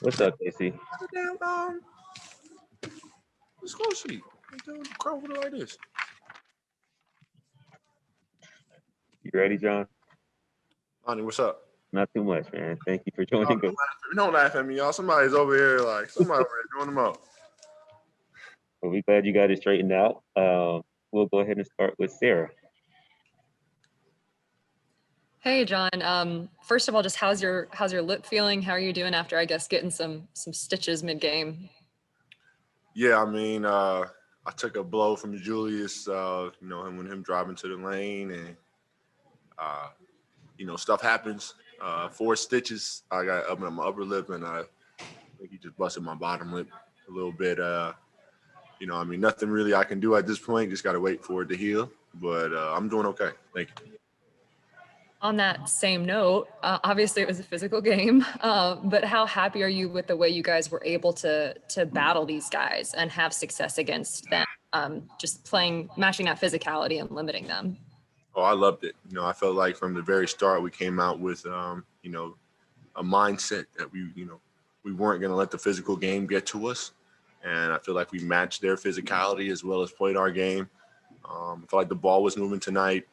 What's up, Casey? The damn the score sheet. Crowd with it like this. You ready, John? Lonnie, what's up? Not too much, man. Thank you for joining us. Don't laugh at me, y'all. Somebody's over here, somebody over here doing them up. Well, we're glad you got it straightened out. We'll go ahead and start with Sarah. Hey, John. First of all, just how's your lip feeling? How are you doing after, I guess, getting some stitches mid-game? Yeah, I mean, I took a blow from Julius, him driving to the lane, and stuff happens. 4 stitches. I got up in my upper lip, and I think he just busted my bottom lip a little bit. Nothing really I can do at this point. Just got to wait for it to heal. But I'm doing okay. Thank you. On that same note, obviously it was a physical game, but how happy are you with the way you guys were able to battle these guys and have success against them? Just matching that physicality and limiting them. Oh, I loved it. I felt like from the very start we came out with, a mindset that we weren't going to let the physical game get to us. And I feel like we matched their physicality as well as played our game. I feel like the ball was moving tonight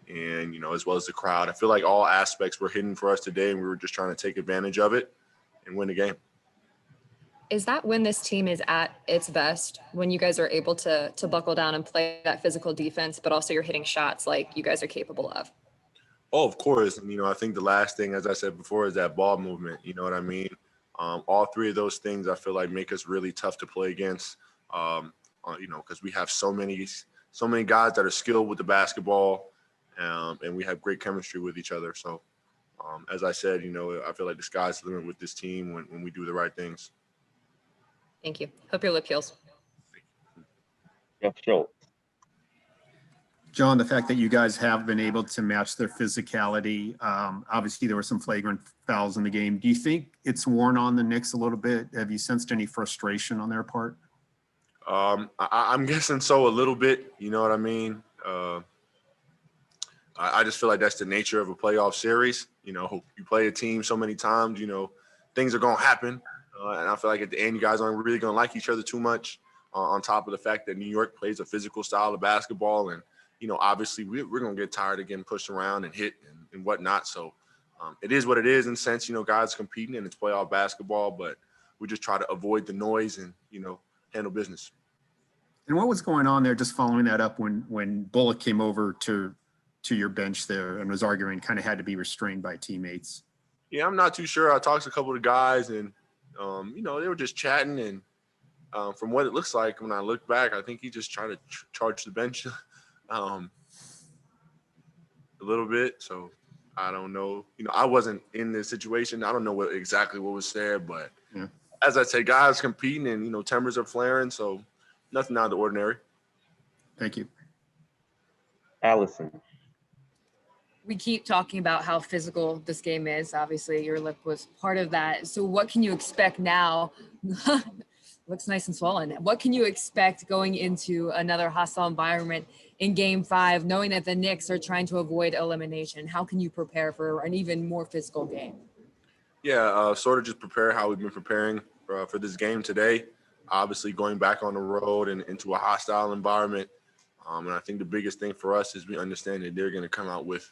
and, as well as the crowd. I feel like all aspects were hidden for us today, and we were just trying to take advantage of it and win the game. Is that when this team is at its best, when you guys are able to buckle down and play that physical defense, but also you're hitting shots like you guys are capable of? Oh, of course. And, I think the last thing, as I said before, is that ball movement. You know what I mean? All 3 of those things I feel like make us really tough to play against, because we have so many guys that are skilled with the basketball, and we have great chemistry with each other. So, as I said, I feel like the sky's the limit with this team when we do the right things. Thank you. Hope your lip heals. Jeff Schultz. John, the fact that you guys have been able to match their physicality, obviously there were some flagrant fouls in the game. Do you think it's worn on the Knicks a little bit? Have you sensed any frustration on their part? I'm guessing so, a little bit. You know what I mean? I just feel like that's the nature of a playoff series. You play a team so many times, things are going to happen. And I feel like at the end, you guys aren't really going to like each other too much, on top of the fact that New York plays a physical style of basketball. And, obviously we're going to get tired of getting pushed around and hit and whatnot. So it is what it is in a sense, guys competing and it's playoff basketball, but we just try to avoid the noise and, handle business. And what was going on there, just following that up, when Bullock came over to your bench there and was arguing, kind of had to be restrained by teammates? Yeah, I'm not too sure. I talked to a couple of guys and, they were just chatting. And from what it looks like, when I look back, I think he just tried to charge the bench a little bit. So I don't know. I wasn't in this situation. I don't know exactly what was said, but yeah. As I said, guys competing and, tempers are flaring. So nothing out of the ordinary. Thank you. Allison. We keep talking about how physical this game is. Obviously, your lip was part of that. So what can you expect now? Looks nice and swollen. What can you expect going into another hostile environment in Game 5, knowing that the Knicks are trying to avoid elimination? How can you prepare for an even more physical game? Yeah, sort of just prepare how we've been preparing for this game today. Obviously, going back on the road and into a hostile environment. And I think the biggest thing for us is we understand that they're going to come out with,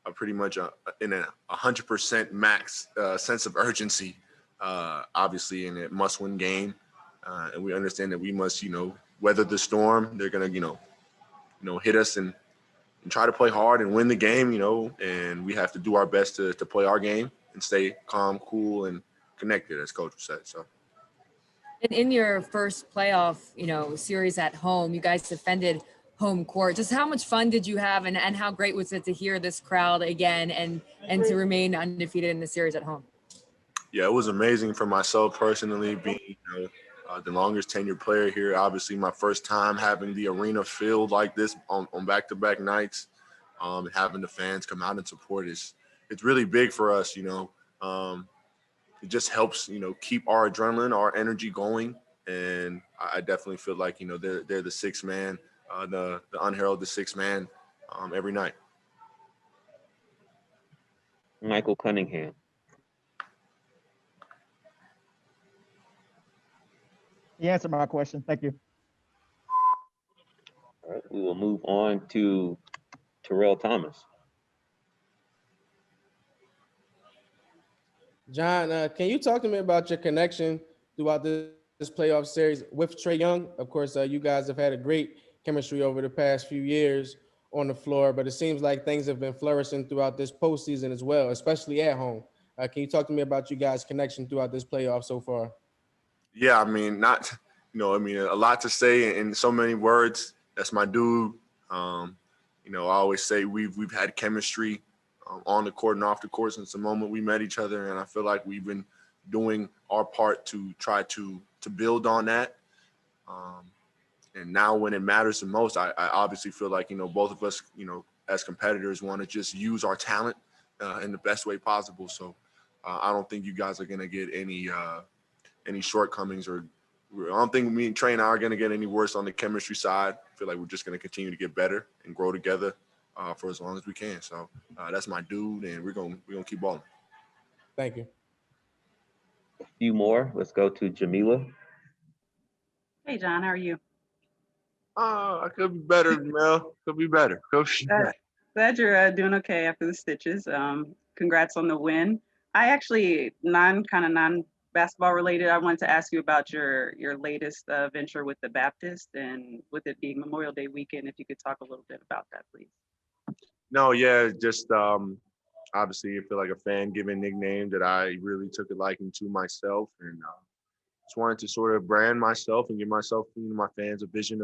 a pretty much in a 100% max sense of urgency, obviously in a must-win game. And we understand that we must, weather the storm. They're going to, hit us and try to play hard and win the game, and we have to do our best to play our game and stay calm, cool, and connected, as Coach said. So. And in your first playoff, series at home, you guys defended home court. Just how much fun did you have, and how great was it to hear this crowd again and to remain undefeated in the series at home? Yeah, it was amazing for myself personally, being the longest tenured player here. Obviously, my first time having the arena filled like this on back-to-back nights, having the fans come out and support it's really big for us. It just helps, keep our adrenaline, our energy going. And I definitely feel like, they're the sixth man, the unheralded sixth man every night. Michael Cunningham. He answered my question. Thank you. All right, we will move on to Terrell Thomas. John, can you talk to me about your connection throughout this playoff series with Trey Young? Of course, you guys have had a great chemistry over the past few years on the floor, but it seems like things have been flourishing throughout this postseason as well, especially at home. Can you talk to me about you guys' connection throughout this playoff so far? Yeah, I mean, a lot to say in so many words. That's my dude. I always say we've had chemistry on the court and off the court since the moment we met each other, and I feel like we've been doing our part to try to build on that. And now when it matters the most, I obviously feel like, both of us, as competitors want to just use our talent in the best way possible. So I don't think you guys are going to get any shortcomings, or I don't think me and Trey and I are going to get any worse on the chemistry side. I feel like we're just going to continue to get better and grow together for as long as we can. So that's my dude, and we're gonna keep balling. Thank you. A few more. Let's go to Jamila. Hey, John, how are you? I could be better, Mel. Could be better. Glad you're doing okay after the stitches. Congrats on the win. I actually, non-basketball related, I wanted to ask you about your latest venture with the Baptist, and with it being Memorial Day weekend, if you could talk a little bit about that, please. No, yeah, just obviously I feel like a fan giving nickname that I really took a liking to myself, and just wanted to sort of brand myself and give myself, my fans, a vision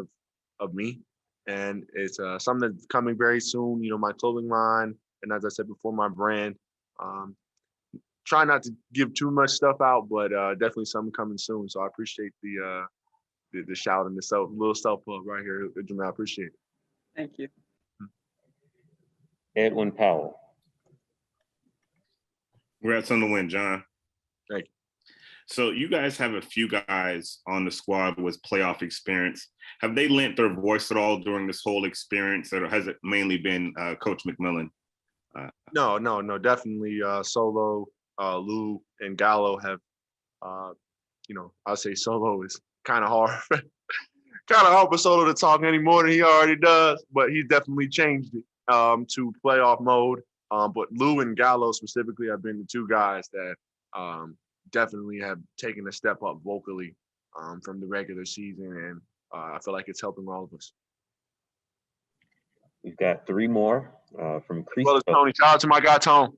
of me. And it's something that's coming very soon, my clothing line, and as I said before, my brand. Try not to give too much stuff out, but definitely something coming soon. So I appreciate the shout and the little self-plug right here, Jamal. I appreciate it. Thank you. Edwin Powell. Congrats on the win, John. Thank you. So you guys have a few guys on the squad with playoff experience. Have they lent their voice at all during this whole experience, or has it mainly been Coach McMillan? No, definitely Solo, Lou, and Gallo have, I'll say Solo is kind of hard. Kind of hard for Solo to talk any more than he already does, but he's definitely changed it to playoff mode. But Lou and Gallo specifically have been the two guys that definitely have taken a step up vocally from the regular season, and I feel like it's helping all of us. We've got three more from Christos. Well, Tony. Shout out to my guy, Tone.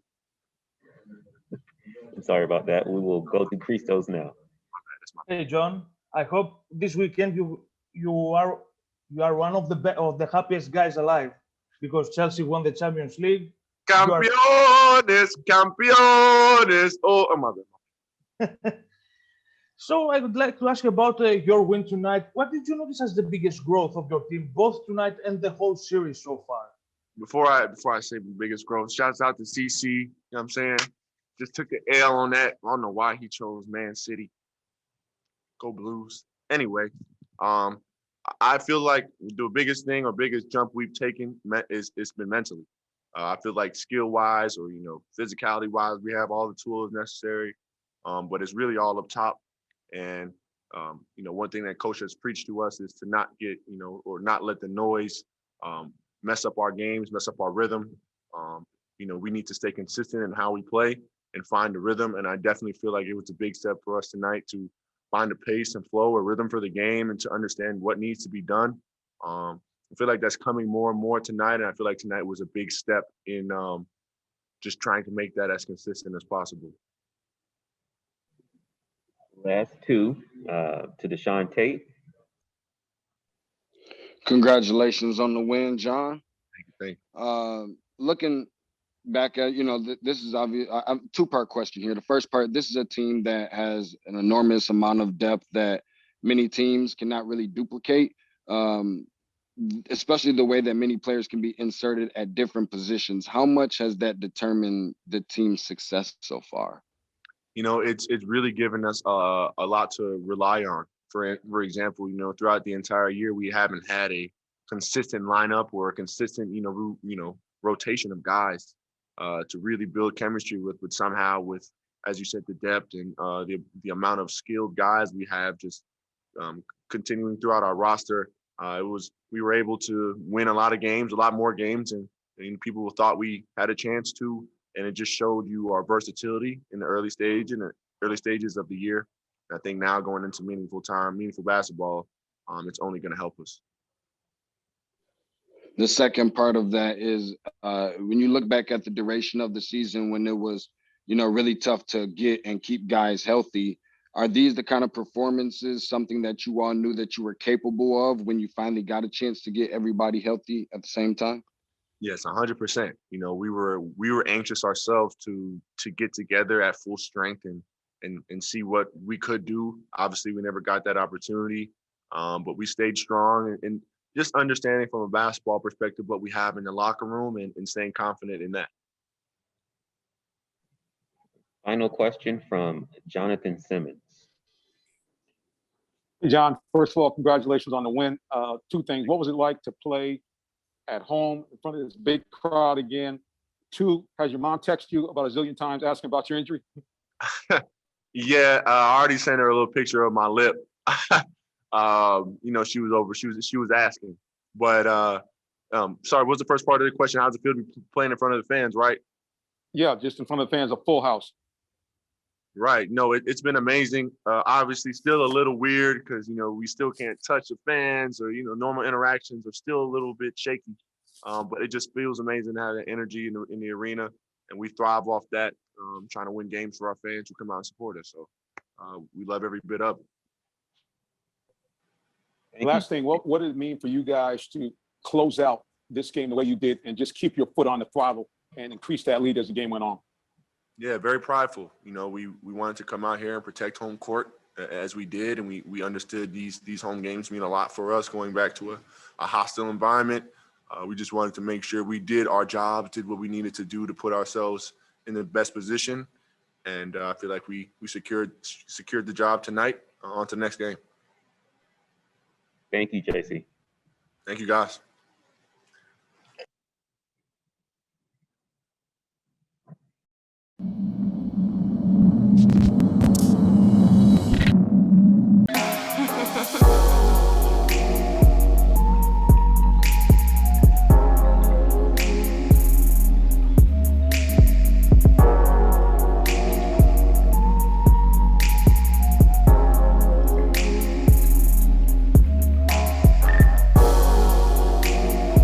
I'm sorry about that. We will go to Christos now. Hey, John. I hope this weekend you are one of the happiest guys alive, because Chelsea won the Champions League. Campeones. Oh my God. So I would like to ask you about your win tonight. What did you notice as the biggest growth of your team, both tonight and the whole series so far? Before I say the biggest growth, shouts out to CC. You know what I'm saying? Just took an L on that. I don't know why he chose Man City. Go Blues. Anyway, I feel like the biggest thing or biggest jump we've taken is it's been mentally. I feel like skill-wise or, physicality-wise, we have all the tools necessary, but it's really all up top. And, one thing that coach has preached to us is to not get, or not let the noise mess up our games, mess up our rhythm. We need to stay consistent in how we play and find the rhythm. And I definitely feel like it was a big step for us tonight to find a pace and flow, a rhythm for the game, and to understand what needs to be done. I feel like that's coming more and more tonight. And I feel like tonight was a big step in just trying to make that as consistent as possible. Last two to Deshaun Tate. Congratulations on the win, John. Thank you. Looking back at, this is obvious. Two-part question here. The first part, this is a team that has an enormous amount of depth that many teams cannot really duplicate, especially the way that many players can be inserted at different positions. How much has that determined the team's success so far? It's really given us a lot to rely on. For example, throughout the entire year, we haven't had a consistent lineup or a consistent, rotation of guys to really build chemistry with somehow with, as you said, the depth and the amount of skilled guys we have just continuing throughout our roster. We were able to win a lot of games, a lot more games, and people thought we had a chance to, and it just showed you our versatility in the early stages of the year. And I think now going into meaningful basketball, it's only going to help us. The second part of that is when you look back at the duration of the season when it was, really tough to get and keep guys healthy. Are these the kind of performances, something that you all knew that you were capable of when you finally got a chance to get everybody healthy at the same time? Yes, 100%. We were anxious ourselves to get together at full strength and see what we could do. Obviously, we never got that opportunity, but we stayed strong and just understanding from a basketball perspective what we have in the locker room and staying confident in that. Final question from Jonathan Simmons. Hey, John, first of all, congratulations on the win. Two things. What was it like to play at home in front of this big crowd again? Two, has your mom texted you about a zillion times asking about your injury? Yeah, I already sent her a little picture of my lip. She was over. She was asking. But sorry, what's the first part of the question? How's it feel to be playing in front of the fans, right? Yeah, just in front of the fans, a full house. Right. No, it's been amazing. Obviously, still a little weird because we still can't touch the fans, or normal interactions are still a little bit shaky. But it just feels amazing to have that energy in the arena, and we thrive off that. Trying to win games for our fans who come out and support us. So we love every bit of it. Last thing, what did it mean for you guys to close out this game the way you did and just keep your foot on the throttle and increase that lead as the game went on? Yeah, very prideful. We wanted to come out here and protect home court as we did, and we understood these home games mean a lot for us going back to a hostile environment. We just wanted to make sure we did our job, did what we needed to do to put ourselves in the best position, and I feel like we secured the job tonight. On to the next game. Thank you, JC. Thank you, guys.